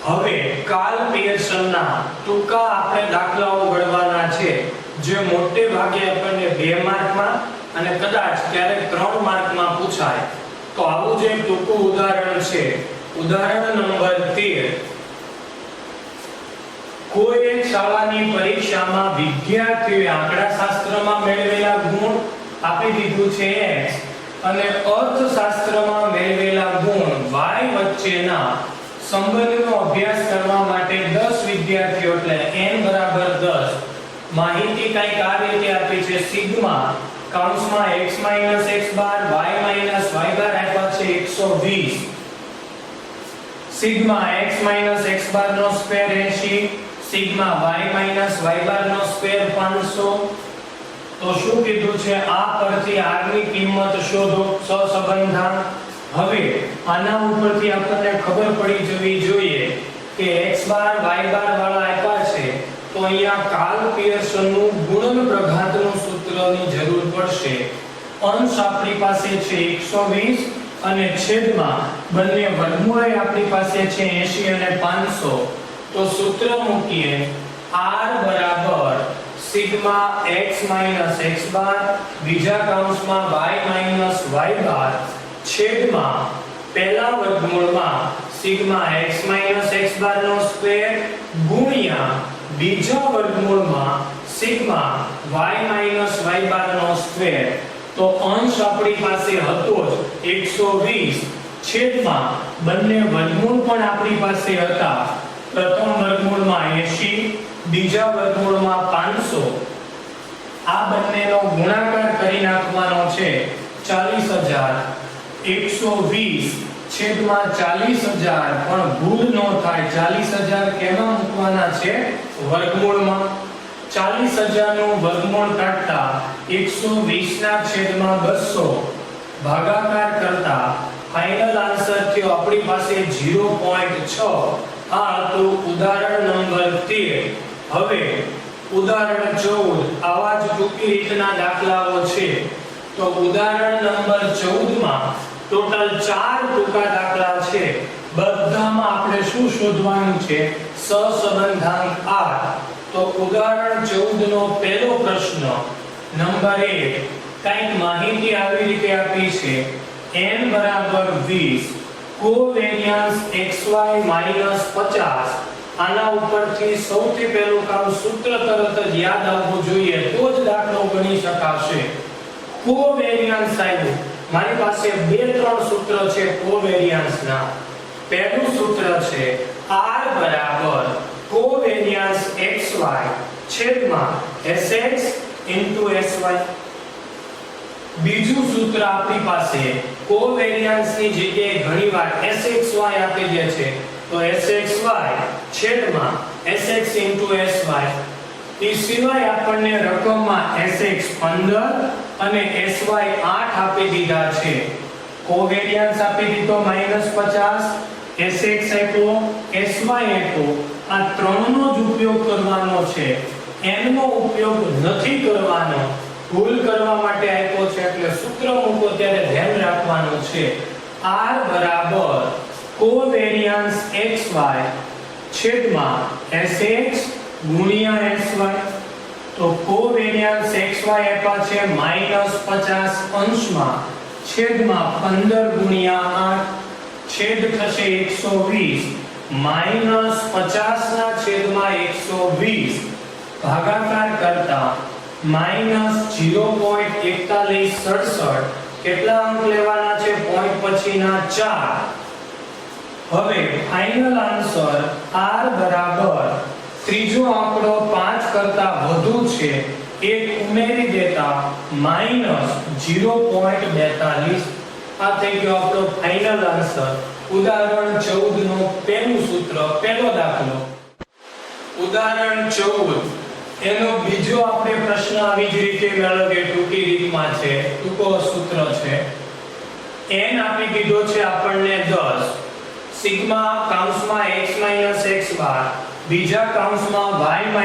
હવે કાર્લ પિયર્સનના ટૂંકા આપણે દાખલાઓ ગણવાના છે જે મોટે ભાગે આપણને 2 માર્કમાં અને કદાચ ક્યારેક 3 માર્કમાં પૂછાય. તો આવું જે ટૂંકું ઉદાહરણ છે, ઉદાહરણ નંબર 13. કોઈ એક શાળાની પરીક્ષામાં વિદ્યાર્થીઓએ આંકડાશાસ્ત્રમાં મેળવેલા ગુણ આપી દીધું છે x અને અર્થશાસ્ત્રમાં મેળવેલા ગુણ y વચ્ચેના સંબંધનો અભ્યાસ કરવા માટે 10 વિદ્યાર્થીઓ એટલે n બરાબર 10 માહિતી કંઈક આ રીતે આપી છે. સિગ્મા કૌંસમાં x - x બાર y - y બાર આપ્યા છે 120. સિગ્મા x - x બાર નો સ્ક્વેર 80, સિગ્મા y - y બાર નો સ્ક્વેર 500. તો શું કીધું છે? આ પરથી r ની કિંમત શોધો સહસંબંધાંક. હવે આના ઉપરથી આપણને ખબર પડી જવી જોઈએ કે x બાર y બાર વાળા આપ્યા છે તો અહીંયા કાર્લ પિયર્સનનું ગુણન પ્રઘાતનું સૂત્રની જરૂર પડશે. અંશ આપણી પાસે છે 120 અને છેદમાં બંને વર્ગમૂળ આપણી પાસે છે 80 અને 500. તો સૂત્ર મૂકીએ r બરાબર સિગ્મા x - x બાર બીજા કૌંસમાં y - y બાર છેદમાં પહેલા વર્ગમૂળમાં સિગ્મા x - x બાર નો સ્ક્વેર ગુણ્યા બીજા વર્ગમૂળમાં સિગ્મા y - y બાર નો સ્ક્વેર. તો અંશ આપણી પાસે હતો જ 120 છેદમાં બંને વર્ગમૂળ પણ આપણી પાસે હતા. પ્રથમ વર્ગમૂળમાં 80, બીજા વર્ગમૂળમાં 500. આ બંનેનો ગુણાકાર કરી નાખવાનો છે 40000. 120 છેદમાં 40000 પણ ભૂલ ન થાય. 40000 કેમાં મૂકવાના છે? વર્ગમૂળમાં. 40000 નું વર્ગમૂળ કાઢતા 120 ના છેદમાં 200 ભાગાકાર કરતા ફાઇનલ આન્સર થયો આપણી પાસે 0.6. આ હતું ઉદાહરણ નંબર 13. હવે ઉદાહરણ 14 આવા જ ટૂંકી રીતના દાખલાઓ છે. તો ઉદાહરણ નંબર 14 માં ટોટલ 4 ટૂંકા દાખલા છે. બધામાં આપણે શું શોધવાનું છે? સહસંબંધાંક r. તો ઉદાહરણ 14 નો પહેલો પ્રશ્ન નંબર 1 કંઈક માહિતી આવી રીતે આપી છે. n બરાબર 20 કોવેરિયન્સ xy - 50. આના ઉપરથી સૌથી પહેલું કામ સૂત્ર તરત જ યાદ આવવું જોઈએ તો જ દાખલો ગણી શકાશે. કોવેરિયન્સ આવ્યું. મારી પાસે 2-3 સૂત્ર છે કોવેરિયન્સના. પહેલું સૂત્ર છે r બરાબર કોવેરિયન્સ xy છેદમાં sx sy. બીજું સૂત્ર આપણી પાસે કોવેરિયન્સની જગ્યાએ ઘણીવાર sxy આપી દે છે તો sxy છેદમાં sx sy. એ સિવાય આપણને રકમમાં sx 15 અને sy 8 આપી દીધા છે. કોવેરિયન્સ આપી દીધો -50, sx આપ્યો, sy આપ્યો. આ ત્રણનો જ ઉપયોગ કરવાનો છે. n નો ઉપયોગ નથી કરવાનો. ભૂલ કરવા માટે આપ્યો છે એટલે સૂત્ર મૂકો ત્યારે ધ્યાન રાખવાનું છે. r બરાબર કોવેરિયન્સ xy છેદમાં sx ગુણ્યા sy. તો કોવેરિયન્સ xy આપ્યા છે -50 અંશમાં છેદમાં 15 ગુણ્યા 8 છેદ થશે 120 -50 ના છેદમાં 120 ભાગાકાર કરતા -0.4167. કેટલા અંક લેવાના છે? પોઈન્ટ પછીના 4. હવે ફાઇનલ આન્સર r બરાબર ત્રીજો આંકડો 5 કરતા વધુ છે એક ઉમેરી દેતા -0.42. આ થઈ ગયો આપણો ફાઇનલ આન્સર. ઉદાહરણ 14 નો પહેલું સૂત્ર, પહેલો દાખલો. ઉદાહરણ 14 એનો બીજો આપણે પ્રશ્ન આવી જ રીતે મેળવીએ ટૂંકી રીતમાં છે. ટૂંકો સૂત્ર છે. n આપી દીધો છે આપણને 10. સિગ્મા કૌંસમાં x - x બાર બીજા કૌંસમાં y -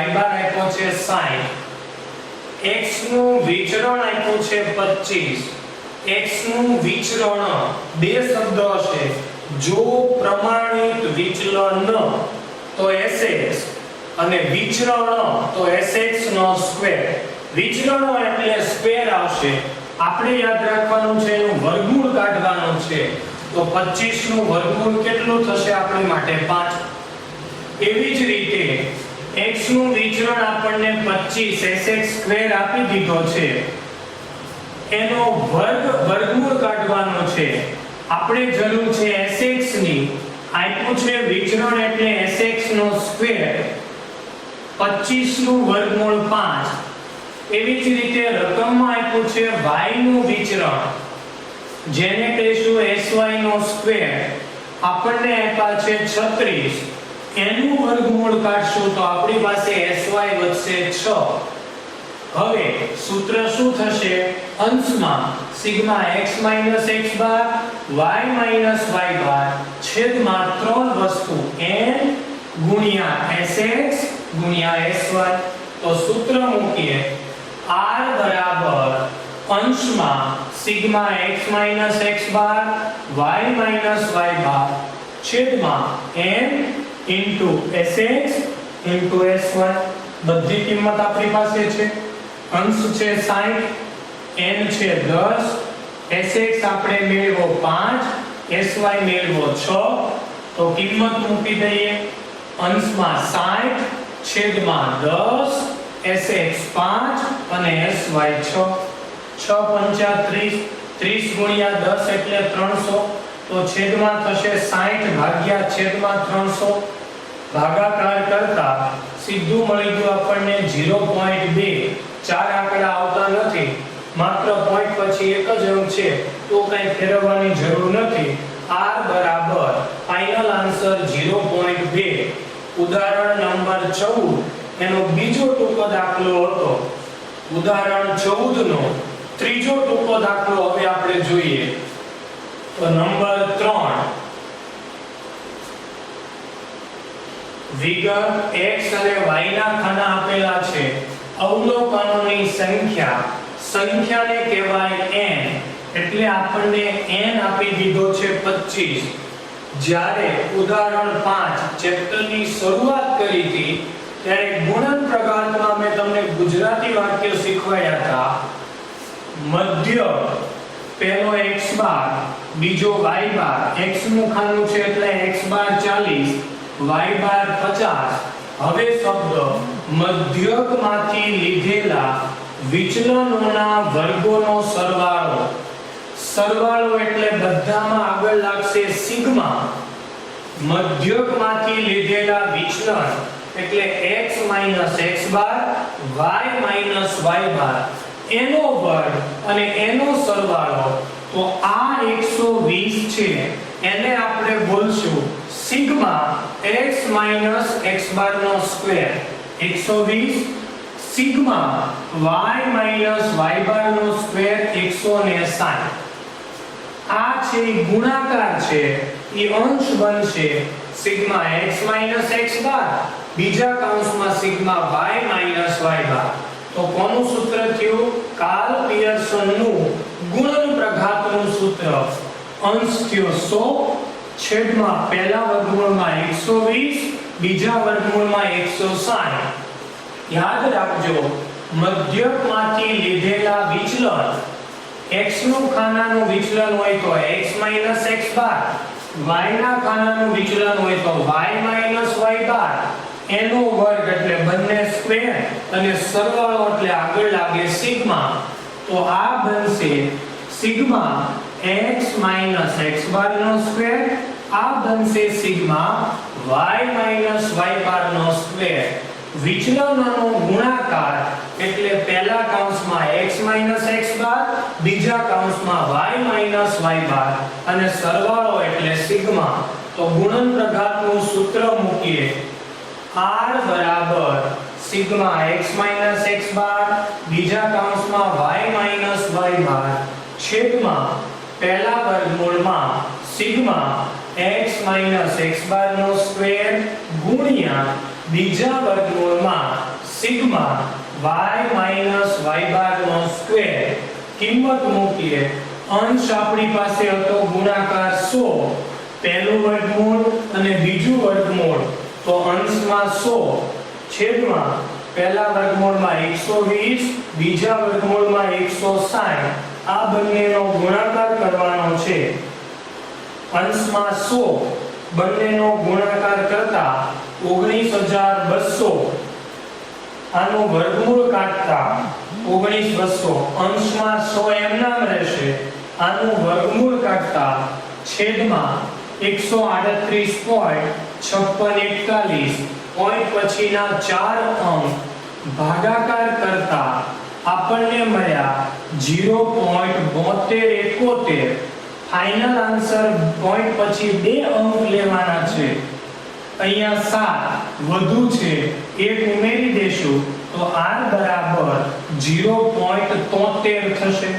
y બાર આપ્યો છે 60. x નું વિચરણ આપ્યું છે 25. x નું વિચરણ બે શબ્દો હશે. જો પ્રમાણિત વિચલન તો Sx અને વિચરણ તો Sx નો સ્ક્વેર. વિચરણો એટલે સ્ક્વેર આવશે. આપણે યાદ રાખવાનું છે એનું વર્ગમૂળ કાઢવાનું છે. તો 25 નું વર્ગમૂળ કેટલું થશે આપણી માટે 5. એવી જ રીતે x નું વિચરણ આપણને 25 Sx સ્ક્વેર આપી દીધો છે. એનો વર્ગમૂળ કાઢવાનો છે. આપણે જરૂર છે Sx ની. આપ્યું છે વિચરણ એટલે Sx નો સ્ક્વેર. 25 નું વર્ગમૂળ 5. એવી જ રીતે રકમમાં આપ્યું છે y નું વિચરણ જેને કહીશું sy નો સ્ક્વેર. આપણને આપ્યા છે 36. એનું વર્ગમૂળ કાઢશું તો આપણી પાસે sy વધશે 6. હવે સૂત્ર શું થશે? અંશમાં સિગ્મા x x બાર y y બાર છેદમાં 3 વસ્તુ n ગુણ્યા sx ગુણ્યા sy. તો સૂત્ર મૂકીએ r બરાબર અંશમાં સિગ્મા x x બાર y y બાર છેદમાં n sx sy. બધી કિંમત આપણી પાસે છે. અંશ છે 60, n છે 10, sx આપણે મેળવો 5, sy મેળવો 6. તો કિંમત મૂકી દઈએ. અંશમાં 60 છેદમાં 10 sx 5 અને sy 6. 6 પંચા 30, 30 ગુણ્યા 10 એટલે 300. તો છેદમાં થશે 60 ભાગ્યા છેદમાં 300. ભાગાકાર કરતા સીધું મળી ગયું આપણને 0.2. 4 આંકડા આવતા નથી, માત્ર પોઈન્ટ પછી એક જ અંક છે તો કઈ ફેરવવાની જરૂર નથી. r બરાબર ફાઇનલ આન્સર 0.2. ઉદાહરણ નંબર 14 એનો બીજો ટૂંકો દાખલો હતો. ઉદાહરણ 14 નો ત્રીજો ટૂંકો દાખલો હવે આપણે જોઈએ. તો નંબર 3 વિગત x અને y ના ખાના આપેલા છે. અવલોકનોની સંખ્યાને કહેવાય n. એટલે આપણને n આપી દીધો છે 25. જ્યારે ઉદાહરણ 5 ચેપ્ટરની શરૂઆત કરી હતી ત્યારે ગુણન પ્રઘાતમાં મેં તમને ગુજરાતી વાક્ય શીખવાયા હતા. મધ્ય પહેલો x બાર બીજો y બાર. x નું ખાનું છે એટલે x બાર 40 y બાર 50. હવે શબ્દ મધ્યકમાંથી લીધેલા વિચલનોના વર્ગોનો સરવાળો. સરવાળો એટલે બધામાં આગળ લાગશે સિગ્મા. મધ્યકમાંથી લીધેલા વિચલન એટલે x x બાર y y બાર એનો વર્ગ અને એનો સરવાળો. તો આ 120 છે એને આપણે બોલશું સિગ્મા x x બાર નો સ્ક્વેર. 120 સિગ્મા y y બાર નો સ્ક્વેર 160. આ છે ગુણાકાર છે, એ અંશ બનશે સિગ્મા x x બાર બીજા કૌંસમાં સિગ્મા y y બાર. તો કોનું સૂત્ર થયું? કાર્લ પિયર્સન નું ગુણન પ્રઘાતનું સૂત્ર. અંશ થયો 100 છેદમાં પહેલા વર્ગમૂળમાં 120 બીજા વર્ગમૂળમાં 160. યાદ રાખજો મધ્યકમાંથી લીધેલા વિચલન x નું ખાનાનું વિચલન હોય તો x x બાર, y ના ખાનાનું વિચલન હોય તો y y બાર એનો વર્ગ એટલે બંને સ્ક્વેર અને સરવાળો એટલે આગળ લાગે સિગ્મા. તો આ બનશે સિગ્મા x x બાર નો સ્ક્વેર. આ બનશે સિગ્મા y y બાર નો સ્ક્વેર. વિચલનોનો ગુણાકાર એટલે પહેલા કૌંસમાં x x બાર બીજા કૌંસમાં y y બાર અને સરવાળો એટલે સિગ્મા. તો ગુણન પ્રઘાતનું સૂત્ર મૂકીએ. r બરાબર સિગ્મા x x બાર બીજા કૌંસમાં y y બાર છેદમાં પહેલા વર્ગમૂળમાં સિગ્મા x x બાર નો સ્ક્વેર ગુણ્યા બીજા વર્ગમૂળમાં સિગ્મા y y બાર નો સ્ક્વેર. કિંમત મૂકીએ. અંશ આપણી પાસે હતો ગુણાકાર 100 પહેલું વર્ગમૂળ અને બીજું વર્ગમૂળ તો અંશમાં 100 છેદમાં પહેલા વર્ગમૂળમાં 120 બીજા વર્ગમૂળમાં 160 આ બંનેનો ગુણાકાર કરવાનો છે અંશમાં 100 બંનેનો ગુણાકાર કરતા 19200 આનું વર્ગમૂળ કાઢતા 19200 અંશમાં 100 એમ નામ રહેશે આનું વર્ગમૂળ કાઢતા છેદમાં 138.5641 પોઈન્ટ પછીના 4 અંક ભાગાકાર કરતા આપણને મળ્યા 0.7271 ફાઇનલ આન્સર પોઈન્ટ પછી 2 અંક લેવાના છે અહીંયા 7 વધુ છે એક ઉમેરી દેશું તો r બરાબર 0.73 થશે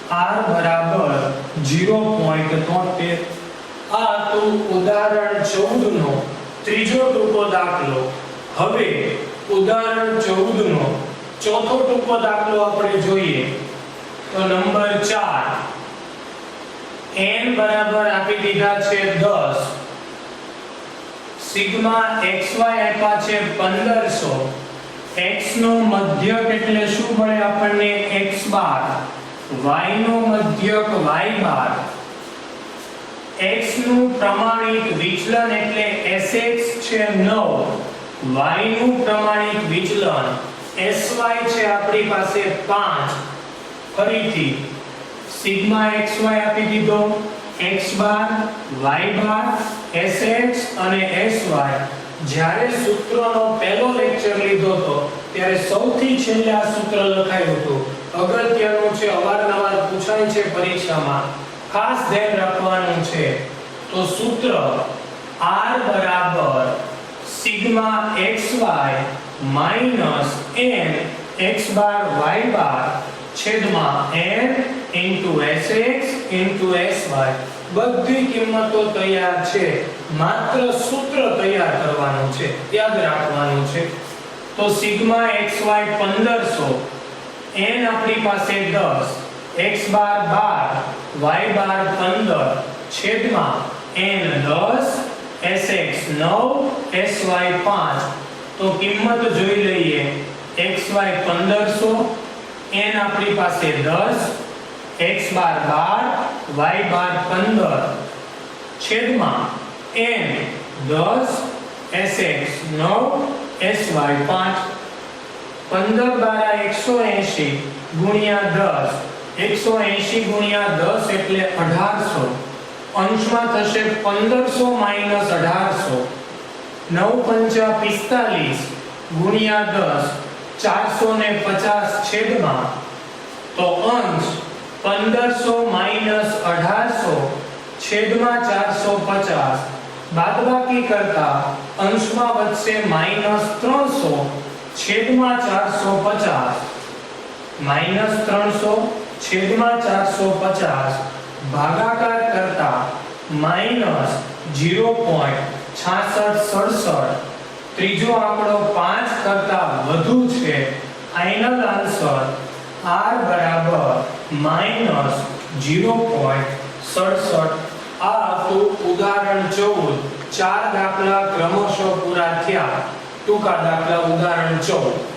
r બરાબર 0.73 આ તો ઉદાહરણ 14 નો ત્રીજો ટૂંકો દાખલો હવે ઉદાહરણ 14 નો ચોથો ટૂંકો દાખલો આપણે જોઈએ તો નંબર 4 n બરાબર આપી દીધા છે 10 સિગ્મા xy આપ્યા છે 1500 x નો મધ્યક એટલે શું મળે આપણને x બાર y નો મધ્યક y બાર x નું પ્રમાણિત વિચલન એટલે sx છે 9 y નું પ્રમાણિત વિચલન sy છે આપણી પાસે 5 ફરીથી સિગ્મા xy આપી દીધો x બાર y બાર sx અને sy જ્યારે સૂત્રનો પહેલો લેક્ચર લીધો તો ત્યારે સૌથી છેલ્લે આ સૂત્ર લખાયું હતું અગત્યનું છે અવારનવાર પૂછાય છે પરીક્ષામાં ખાસ ધ્યાન રાખવાનું છે તો સૂત્ર r બરાબર sigma xy minus n x બાર y બાર છેદમાં n sx sy બધી કિંમતો તૈયાર છે માત્ર સૂત્ર તૈયાર કરવાનું છે યાદ રાખવાનું છે તો સિગ્મા xy 1500 n આપણી પાસે 10 x બાર 12 y બાર 15 છેદમાં n 10 sx 9 sy 5 તો કિંમત જોઈ લઈએ xy 1500 n આપણી પાસે 10 x બાર 12 y બાર 15 છેદમાં n 10 sx 9 sy 5 15 બારા 180 ગુણ્યા 10 180 ગુણ્યા 10 એટલે 1800 અંશમાં થશે 1500 માઈનસ 1800 9 પંચા 45 ગુણ્યા 10 450 છેદમાં તો અંશ 1500 માઈનસ 1800 છેદમાં 450 બાદબાકી કરતા અંશમાં વધશે માઈનસ 300 છેદમાં 450 માઈનસ 300 છેદમાં 450 ભાગાકાર કરતા માઈનસ 0.6667 ત્રીજો આંકડો 5 કરતા વધુ છે ફાઇનલ આન્સર r બરાબર માઈનસ 0.67 આ તો ઉદાહરણ 14 ચાર દાખલા ક્રમશઃ પૂરા થયા ટૂંકા દાખલા ઉદાહરણ 14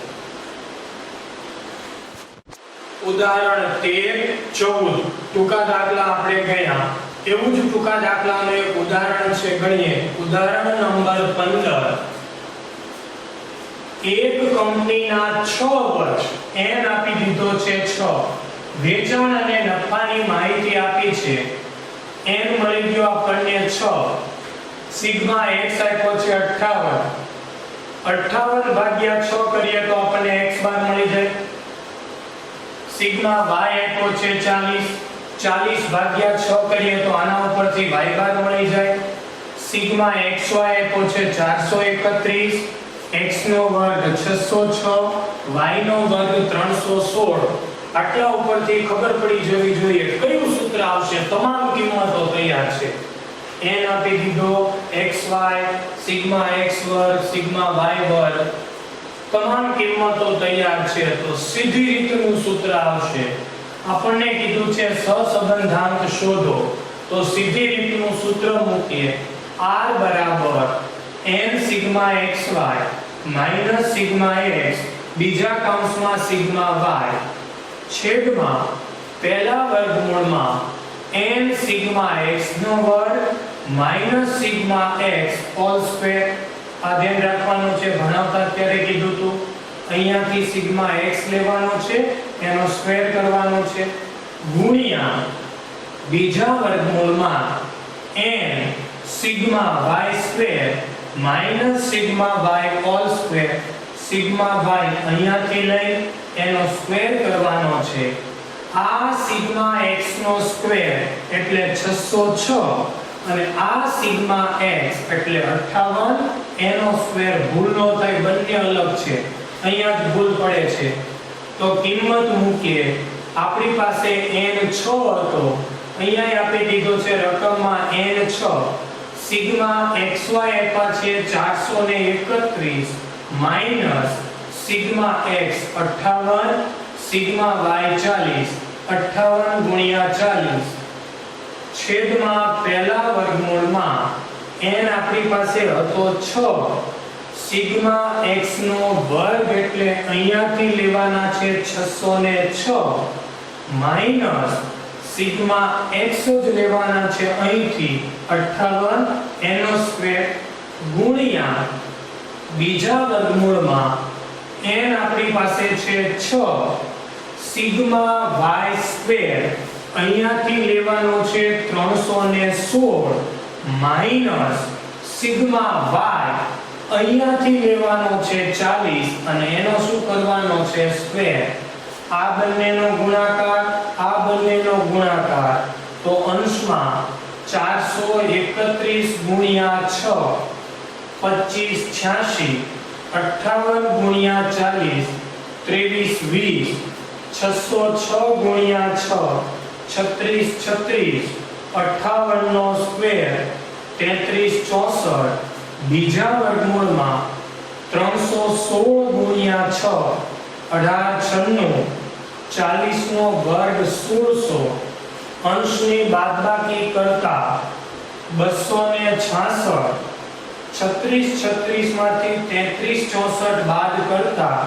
ઉદાહરણ 13 14 ટૂંકા દાખલા આપણે ગયા એવું જ ટૂંકા દાખલાનું એક ઉદાહરણ છે ગણીએ ઉદાહરણ નંબર 15 એક કંપનીના 6 વર્ષ n આપી દીધો છે 6 વેચાણ અને નફાની માહિતી આપી છે n મળી ગયો આપણને 6 સિગ્મા x આપ્યો છે 58 ભાગ્યા 6 કરીએ તો આપણને x બાર મળી જાય સિગ્મા y આપ્યો છે 40 ભાગ્યા 6 કરીએ તો આના ઉપરથી y બાર મળી જાય સિગ્મા xy આપ્યો છે 431 x નો વર્ગ 606 y નો વર્ગ 316 આટલા ઉપરથી ખબર પડી જવી જોઈએ કયું સૂત્ર આવશે તમામ કિંમતો તૈયાર છે n આપી દીધો xy સિગ્મા x વર્ગ સિગ્મા y વર્ગ તમામ કિંમતો તૈયાર છે તો સીધી રીતનું સૂત્ર આવશે આપણને કીધું છે સહસંબંધાંક શોધો તો સીધી રીતનું સૂત્ર મૂકીએ r બરાબર n sigma xy minus sigma x બીજા કૌંસમાં સિગ્મા y છેદમાં પહેલા વર્ગમૂળમાં n સિગ્મા x નો વર્ગ minus sigma x whole square. આ ધ્યાન રાખવાનું છે, ભણાવતા ત્યારે કીધું હતું અહીંયાથી સિગ્મા x લેવાનો છે, એનો સ્ક્વેર કરવાનો છે, ગુણ્યા બીજા વર્ગમૂળમાં n sigma y square minus sigma y whole square. Sigma y અહીંયાથી લઈ એનો સ્ક્વેર કરવાનો છે. આ સિગ્મા x નો સ્ક્વેર એટલે 606 અને આ સિગ્મા x એટલે 58. એનો સ્ક્વેર ભૂલ ન થાય, બંને અલગ છે, અહીંયા જ ભૂલ પડે છે. તો કિંમત મૂકીએ. આપણી પાસે n 6 હતો, અહીંયા આપી દીધો છે રકમમાં n 6. સિગ્મા xy આપ્યા છે 431 minus sigma x 58 sigma y 40. 58 ગુણ્યા 40 છેદમાં પહેલા વર્ગમૂળમાં n આપણી પાસે હતો 6. સિગ્મા x નો વર્ગ એટલે અહીંયાથી લેવાના છે 606 માઈનસ સિગ્મા x જ લેવાના છે અહીંથી 58 એનો સ્ક્વેર ગુણ્યા બીજા વર્ગમૂળમાં n આપણી પાસે છે 6. સિગ્મા y સ્ક્વેર અહીંયાથી લેવાનો છે 316 માઈનસ સિગ્મા y અહીંયાથી લેવાનો છે 40 અને એનો શું કરવાનો છે સ્ક્વેર. આ બંનેનો ગુણાકાર, આ બંનેનો ગુણાકાર, તો અંશમાં 431 ગુણ્યા 6 25 86 58 ગુણ્યા 40 23 20 606 ગુણ્યા 6 36 36 58 નો સ્ક્વેર 33 64 બીજા વર્ગમૂળમાં 316 ગુણ્યા 6 18 96 40 નો વર્ગ 1600 અંશની બાદબાકી કરતા 266 36 36 માંથી 33 64 બાદ કરતા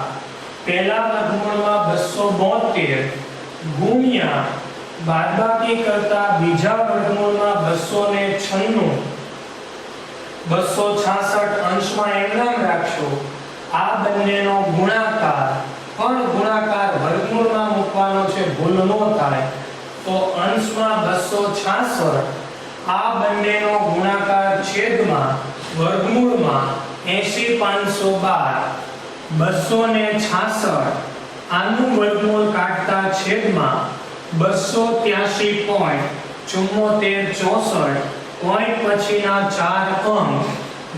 પહેલા વર્ગમૂળમાં 272 ગુણ્યા બાદબાકી કરતા બીજા વર્ગમૂળમાં 296 266 અંશમાં એમ નામ રાખશો. આ બંનેનો ગુણાકાર, પણ ગુણાકાર વર્ગમૂળમાં મૂકવાનો છે, ભૂલ ન થાય. તો અંશમાં 266 આ બંનેનો ગુણાકાર છેદમાં વર્ગમૂળમાં 80512 266 આનું વર્ગમૂળ કાઢતા છેદમાં 283.7464 પોઈન્ટ પછીના 4 અંક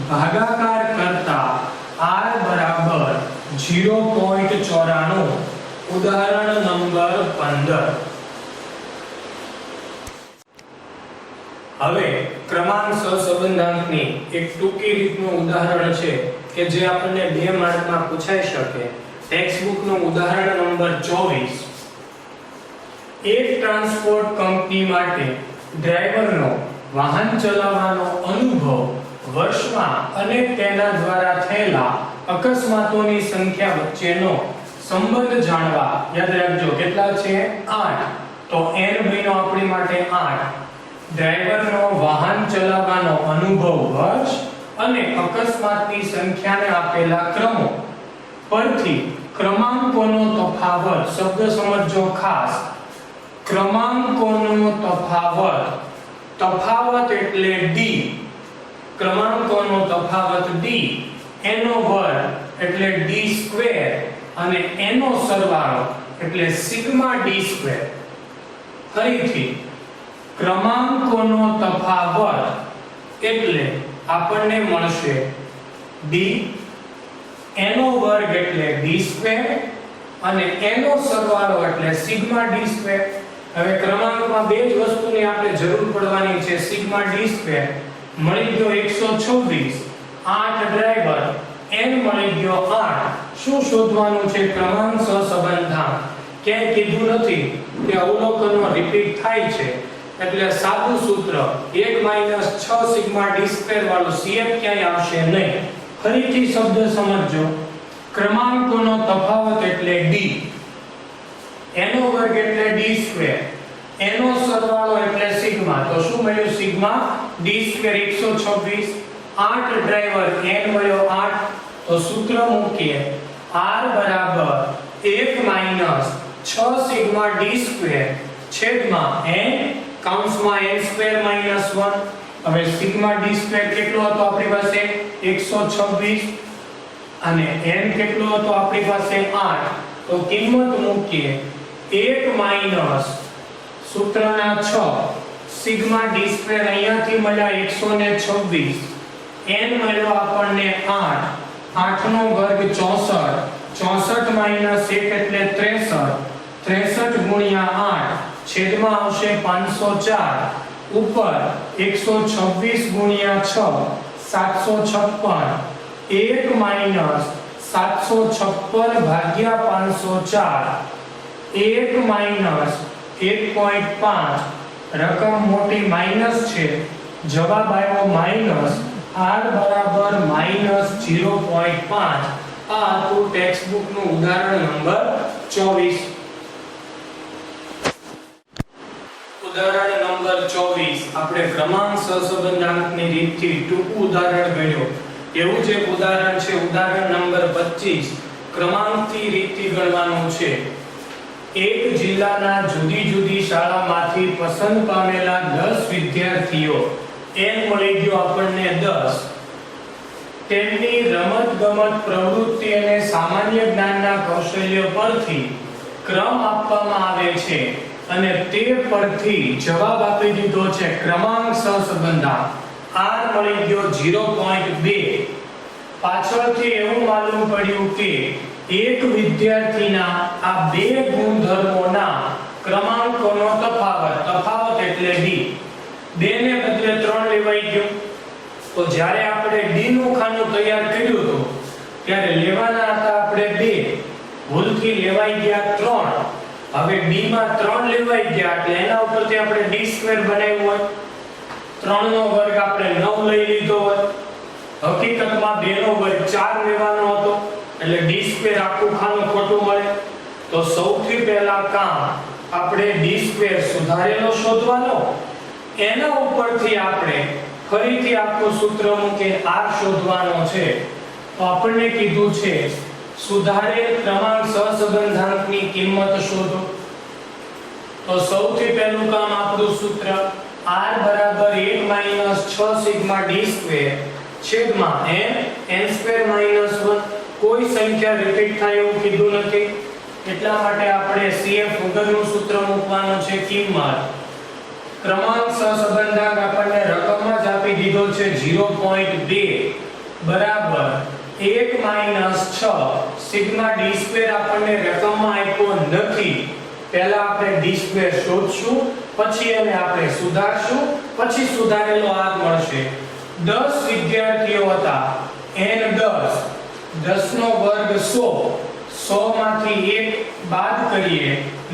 ભાગાકાર કરતા r બરાબર 0.94. ઉદાહરણ નંબર 15. હવે ક્રમાંક સહસંબંધાંકની એક ટૂંકી રીતનું ઉદાહરણ છે કે જે આપણને 2 માર્કમાં પૂછાઈ શકે. ટેક્સ્ટ બુકનું ઉદાહરણ નંબર 24. એક ટ્રાન્સપોર્ટ કંપની માટે ડ્રાઈવરનો વાહન ચલાવવાનો અનુભવ વર્ષમાં અને તેના દ્વારા થયેલા અકસ્માતોની સંખ્યા વચ્ચેનો સંબંધ જાણવા. યાદ રાખજો કેટલા છે 8. તો n બન્યો આપણી માટે 8. ડ્રાઈવરનો વાહન ચલાવવાનો અનુભવ વર્ષ અને અકસ્માતની સંખ્યાને આપેલા ક્રમો પરથી ક્રમાંકોનો તફાવત. શબ્દ સમજજો ખાસ. ક્રમાંકોનો તફાવત, તફાવત એટલે d. ક્રમાંકોનો તફાવત d, એનો વર્ગ એટલે d સ્ક્વેર અને એનો સરવાળો એટલે સિગ્મા d સ્ક્વેર. ફરીથી ક્રમાંકોનો તફાવત એટલે આપણને મળશે d, એનો વર્ગ એટલે d સ્ક્વેર અને એનો સરવાળો એટલે સિગ્મા d સ્ક્વેર. હવે ક્રમાંકમાં બે જ વસ્તુની આપણે જરૂર પડવાની છે. સિગ્મા d સ્ક્વેર મળી ગયો 126, 8 ડ્રાઈવર, n મળી ગયો 8. શું શોધવાનું છે? ક્રમાંક સહસંબંધાંક. ક્યાંય કીધું નથી કે અવલોકનો રિપીટ થાય છે. એટલે સાદું સૂત્ર 1 - 6 સિગ્મા d સ્ક્વેર વાળું CF ક્યાંય આવશે નહીં. ફરીથી શબ્દ સમજજો. ક્રમાંકોનો તફાવત એટલે d, એનો વર્ગ એટલે d સ્ક્વેર, એનો સરવાળો એટલે સિગ્મા. તો શું મળ્યું? Sigma d square 126. 8 driver n મળ્યો 8. તો સૂત્ર મૂકીએ r બરાબર 1 - 6 સિગ્મા d સ્ક્વેર છેદમાં n કૌંસમાં n સ્ક્વેર - 1. હવે સિગ્મા d સ્ક્વેર કેટલો હતો આપણી પાસે? 126 અને n કેટલો હતો આપણી પાસે? 8. તો કિંમત મૂકીએ 1 - સૂત્રના 6 સિગ્મા d સ્ક્વેર અહીંયાથી મળ્યા 126, n મળ્યો આપણને 8, 8 નો વર્ગ 64, 64 - 1 એટલે 63, 63 ગુણ્યા 8 છેદમાં આવશે 504, ઉપર 126 ગુણ્યા 6 756, 1 - 756 ભાગ્યા 504, 1 - 1.5. રકમ મોટી માઈનસ છે, જવાબ આવ્યો માઈનસ. r બરાબર -0.5. આ હતું ટેક્સ્ટ બુક નું ઉદાહરણ નંબર 24. ઉદાહરણ નંબર 24 આપણે ક્રમાંક સહસંબંધાંકની રીતથી ટૂંકું ઉદાહરણ ગણ્યું. એવું જ એક ઉદાહરણ છે ઉદાહરણ નંબર 25. ક્રમાંકથી રીતથી ગણવાનું છે. એક જિલ્લાના જુદી જુદી શાળામાંથી પસંદ પામેલા 10 વિદ્યાર્થીઓ, n મળી ગયો આપણને 10, તેમની રમતગમત પ્રવૃત્તિ અને સામાન્ય જ્ઞાનના કૌશલ્ય પરથી ક્રમ આપવામાં આવે છે અને તે પરથી જવાબ આપી દીધો છે ક્રમાંક સહસંબંધાંક. r મળી ગયો 0.2. પાછળથી એવું માલુમ પડ્યું કે એક વિદ્યાર્થીના આ બે ગુણધર્મોના ક્રમાંકોનો તફાવત એટલે d, 2 ને બદલે 3 લેવાઈ ગયો. તો જ્યારે આપણે d નું ખાનું તૈયાર કર્યું હતું ત્યારે લેવાના હતા આપણે 2, ભૂલથી લેવાઈ ગયા 3. હવે d માં 3 લેવાઈ ગયા એટલે એના ઉપરથી આપણે d સ્ક્વેર બનાવ્યો હોય, 3 નો વર્ગ આપણે 9 લઈ લીધો હોય. હકીકતમાં 2 નો વર્ગ 4 લેવાનો હતો એટલે d સ્ક્વેર આખું ખાનું ખોટું મળે. તો સૌથી પહેલા કામ આપણે d સ્ક્વેર સુધારેલો શોધવાનો, એના ઉપરથી આપણે ફરીથી આખું સૂત્ર મૂકીને r શોધવાનો છે. તો આપણને કીધું છે સુધારેલ ક્રમાંક સહસંબંધાંકની કિંમત શોધો. તો સૌથી પહેલું કામ આપણું સૂત્ર r બરાબર 1 - 6 સિગ્મા d સ્ક્વેર છેદમાં n સ્ક્વેર - 1. કોઈ સંખ્યા રિપીટ થાય એવું કીધું નથી, એટલા માટે આપણે CF વગરનું સૂત્ર મૂકવાનું છે કિંમત. ક્રમાંક સહસંબંધાંક આપણને રકમમાં જ આપી દીધો છે 0.2 બરાબર 1 - 6 સિગ્મા d સ્ક્વેર આપણને રકમમાં આપ્યો નથી. પહેલા આપણે d સ્ક્વેર શોધશું, પછી એને આપણે સુધારશું, પછી સુધારેલો r મળશે. 10 વિદ્યાર્થીઓ હતા, n 10, 10 નો વર્ગ 100, 100 માંથી 1 બાદ કરીએ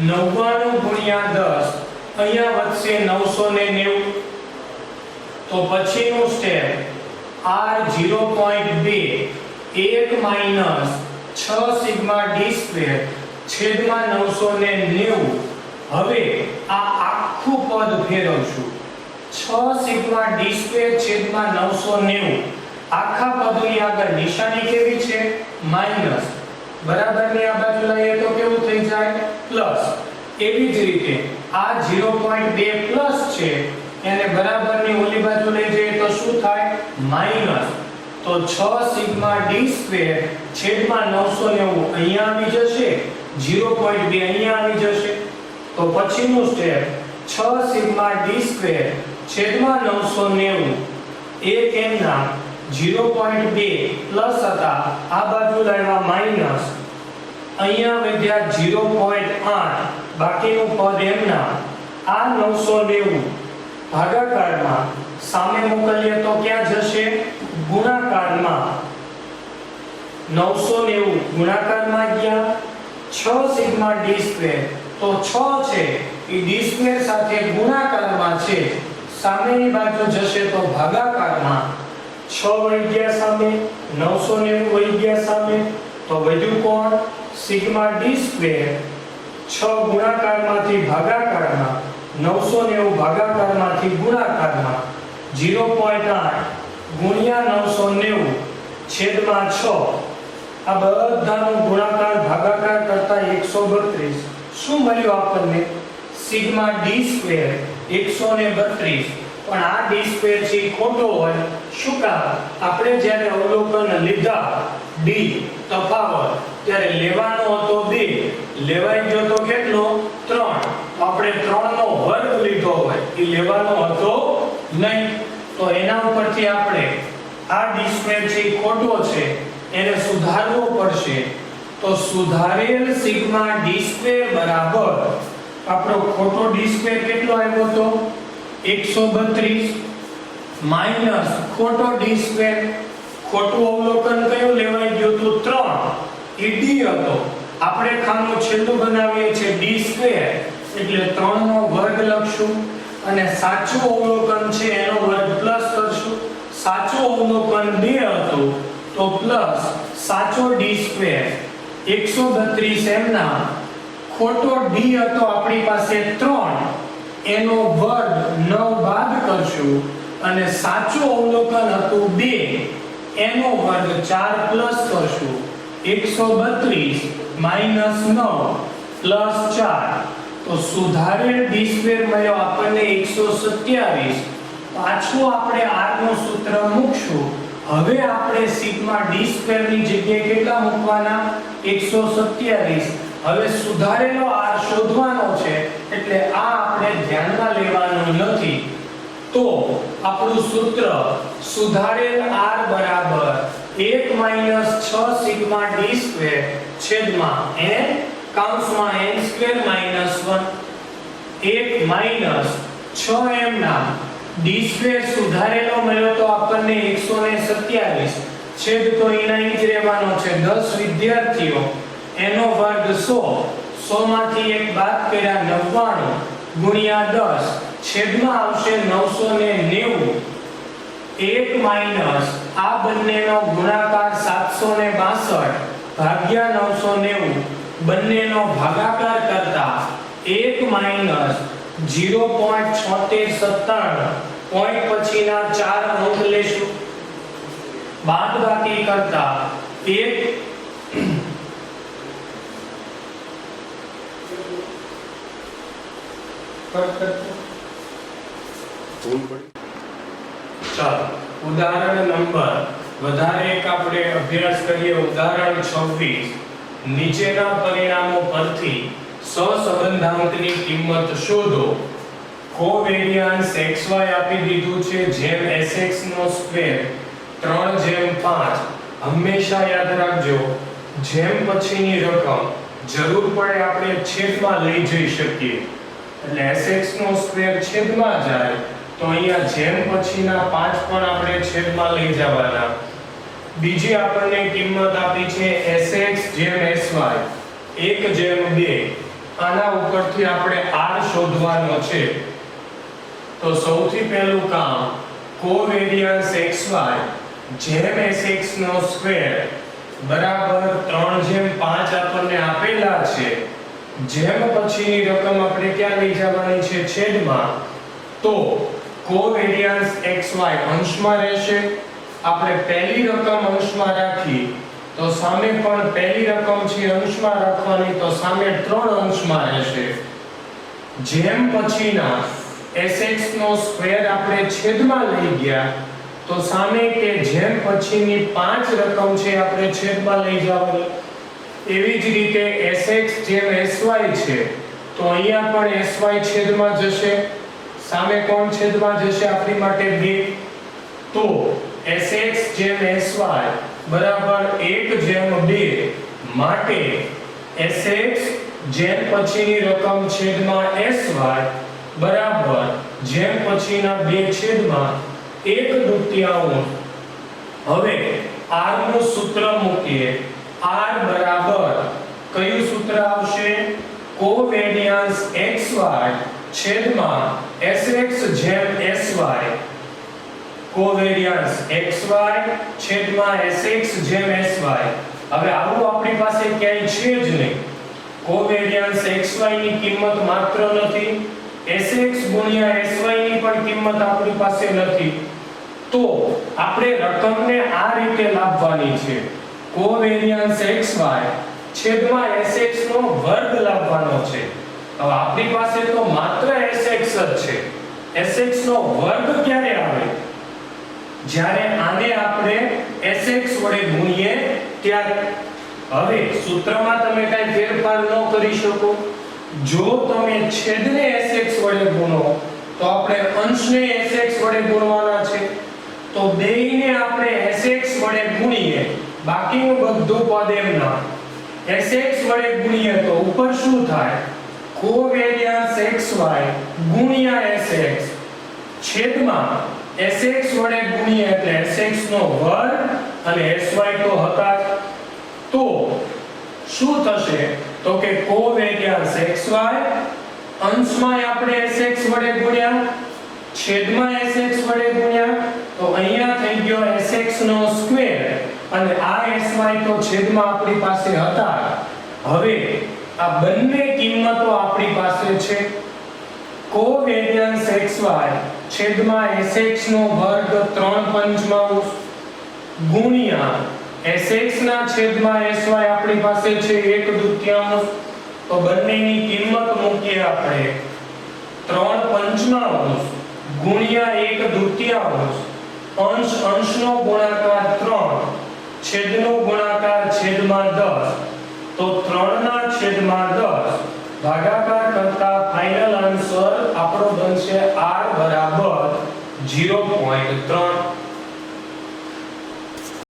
99 ગુણ્યા 10, અહીંયા વધશે 990. તો પછીનું step r 0.2 1 - 6 sigma d square છેદમાં 990. હવે આ આખું પદ ફેરવશું. 6 સિગ્મા d સ્ક્વેર છેદમાં 990. આખા પદની આગળ નિશાની કેવી છે? માઈનસ. બરાબરની આ બાજુ લઈએ તો કેવું થઈ જાય? પ્લસ. એવી જ રીતે આ 0.2 પ્લસ છે, એને બરાબરની ઓલી બાજુ લઈ જઈએ તો શું થાય? માઈનસ. તો 6 સિગ્મા d સ્ક્વેર છેદમાં 990 અહીંયા આવી જશે, 0.2 અહીંયા આવી જશે. તો પછીનું સ્ટેપ 6 સિગ્મા d સ્ક્વેર છેદમાં 990 એક એમના 0.2 પ્લસ હતા, આ બાજુ લાવ્યા માઈનસ, અહીંયા વધ્યા 0.8, બાકીનું પદ એમના. આ 990 ભાગાકારમાં સામે મોકલીએ તો ક્યાં જશે? ગુણાકારમાં. 990 ગુણાકારમાં ગયા 6 સિગ્મા d સ્ક્વેર, તો 6 છે એ ડી સ્ક્વેર સાથે ગુણાકારમાં છે, સામેની બાજુ જશે તો ભાગાકારમાં 6 વળી ગયા સામે, 990 વળી ગયા સામે, તો વધ્યું કોણ? સિગ્મા ડી સ્ક્વેર 6 ગુણાકારમાંથી ભાગાકારમાં, 990 ભાગાકારમાંથી ગુણાકારમાં 0.8 ગુણ્યા 990 છેદમાં 6. આ બધાનો ગુણાકાર ભાગાકાર કરતા 132. શું મળ્યું આપણને? Sigma D square 132. પણ આ ડી સ્ક્વેર છે ખોટો હોય. શું કામ? આપણે જ્યારે અવલોકન લીધા ડી તફાવત ત્યારે લેવાનો હતો 2, લેવાઈ ગયો તો કેટલો? 3. તો આપણે 3 નો વર્ગ લીધો હોય એ લેવાનો હતો નહીં. તો એના ઉપરથી આપણે આ ડી સ્ક્વેર છે ખોટો છે એને સુધારવો પડશે. તો સુધારેલ સિગ્મા ડી સ્ક્વેર બરાબર આપણો ખોટો ડી સ્ક્વેર કેટલો આવ્યો તો? 132 માઈનસ ખોટો ડી સ્ક્વેર. ખોટું અવલોકન કયું લેવાઈ ગયું તો 3, એ ડી હતો. આપણે ખાનું છેલ્લું બનાવીએ છે ડી સ્ક્વેર એટલે 3 નો વર્ગ લખશું અને સાચું અવલોકન છે એનો વર્ગ પ્લસ કરશું. સાચું અવલોકન 2 હતું તો પ્લસ સાચો ડી સ્ક્વેર 132 એમના, ખોટો ડી હતો આપણી પાસે 3 એનો વર્ગ 9 બાદ કરશું અને સાચું અવલોકન હતું 2 એનો વર્ગ 4 પ્લસ કરશું. 132 માઈનસ 9 પ્લસ 4. તો સુધારેલ ડી સ્ક્વેર મળ્યો આપણને 127. પાછું આપણે r નું સૂત્ર મૂકશું. હવે આપણે સિગ્મા ડી સ્ક્વેર ની જગ્યાએ કેટલા મૂકવાના? 127. હવે સુધારેલો r શોધવાનો છે એટલે આ આપણે ધ્યાનમાં લેવાનું નથી. તો આપણું સૂત્ર સુધારેલ r બરાબર 1 માઈનસ 6 સિગ્મા ડી સ્ક્વેર છેદમાં n કૌંસમાં n square minus 1 1 minus 6 m ના ડી સ્ક્વેર સુધારેલો મળ્યો તો આપણને 127 છેદ તો એના જ રહેવાનો છે. 10 વિદ્યાર્થીઓ એનો વર્ગ 100 માંથી 1 બાદ કર્યા 99 ગુણ્યા 10 છેદમાં આવશે 990. 1 માઈનસ આ બંનેનો ગુણાકાર 762 ભાગ્યા 990 બંનેનો ભાગાકાર કરતા 1 માઈનસ 0.7697 પોઈન્ટ પછીના 4 અંક લેશું. બાદબાકી કરતા 1 ચાલો ઉદાહરણ નંબર વધારે એક આપણે અભ્યાસ કરીએ. ઉદાહરણ 26. નીચેના પરિણામો પરથી સહસંબંધાંકની કિંમત શોધો. કોવેરિયન્સ xy આપી દીધું છે જેમ sx નો સ્ક્વેર 3/5. હંમેશા યાદ રાખજો જેમ પછીની રકમ જરૂર પડે આપણે છેદમાં લઈ જઈ શકીએ. એટલે sx નો સ્ક્વેર છેદમાં જાય તો અહીંયા જેમ પછીના 5 પણ આપણે છેદમાં લઈ જવાના. બીજી આપણને કિંમત આપી છે sx જેમ sy 1/2. આના ઉપરથી આપણે r શોધવાનો છે. તો સૌથી પહેલું કામ કોવેરિયન્સ xy જેમ sx નો સ્ક્વેર બરાબર 3/5 આપણને આપેલા છે. જેમ પછીની રકમ આપણે ક્યાં લઈ જવાની છે? છેદમાં. તો કોવેરિયન્સ xy અંશમાં રહેશે. આપણે પહેલી રકમ અંશમાં રાખી તો સામે પણ પહેલી રકમ છે અંશમાં રાખવાની, તો સામે 3 અંશમાં રહેશે. જેમ પછીના sx નો સ્ક્વેર આપણે છેદમાં લઈ ગયા તો સામે કે જેમ પછીની 5 રકમ છે આપણે છેદમાં લઈ જવાની. એવી જ રીતે sx જેમ sy છે તો અહીંયા પણ sy છેદમાં જશે. સામે કોણ છેદમાં જશે? આપણી માટે 2. તો sx જેમ sy બરાબર 1/2 માટે sx જેમ પછીની રકમ છેદમાં sy બરાબર જેમ પછીના 2 છેદમાં 1/2. હવે r નું સૂત્ર મૂકીએ. r બરાબર કયું સૂત્ર આવશે? કોવેરિયન્સ xy છેદમાં sx જેમ sy, કોવેરિયન્સ xy છેદમાં sx જેમ sy. હવે આવું આપણી પાસે ક્યાંય છે જ નહીં. કોવેરિયન્સ xy ની કિંમત માત્ર નથી, sx ગુણ્યા sy ની પણ કિંમત આપણી પાસે નથી. તો આપણે રકમને આ રીતે લાવવાની છે. કોવેરિયન્સ xy છેદમાં sx નો વર્ગ લાવવાનો છે. હવે આપણી પાસે તો માત્ર sx જ છે. sx નો વર્ગ ક્યારે આવે? જ્યારે આને આપણે sx વડે ગુણીએ ત્યારે. હવે સૂત્રમાં તમે કાંઈ ફેરફાર ન કરી શકો. જો તમે છેદને sx વડે ગુણો તો આપણે અંશને sx વડે ગુણવાના છે. તો બેયને આપણે sx વડે ગુણીએ, બાકીનું બધું પદ એમના sx વડે ગુણીએ તો ઉપર શું થાય? કોવેરિયન્સ xy ગુણ્યા sx છેદમાં sx વડે ગુણીએ એટલે sx નો વર્ગ અને sy તો હતા જ. તો શું થશે? તો કે કોવેરિયન્સ xy અંશમાં આપણે sx વડે ગુણ્યા, છેદમાં sx વડે ગુણ્યા, તો અહીંયા થઈ ગયો sx નો સ્ક્વેર અને આ sy તો છેદમાં આપણી પાસે હતા. હવે આ બંને કિંમતો આપણી પાસે છે. કોવેરિયન્સ xy છેદમાં sx નો વર્ગ 3/5 ગુણ્યા sx ના છેદમાં sy આપણી પાસે છે 1/2. તો બંનેની કિંમત મૂકીએ આપણે 3/5 ગુણ્યા 1/2. અંશ અંશનો ગુણાકાર 3, છેદનો ગુણાકાર છેદમાં 10. તો 3/10 ભાગાકાર કરતા ફાઇનલ આન્સર આપણો બનશે r બરાબર 0.3.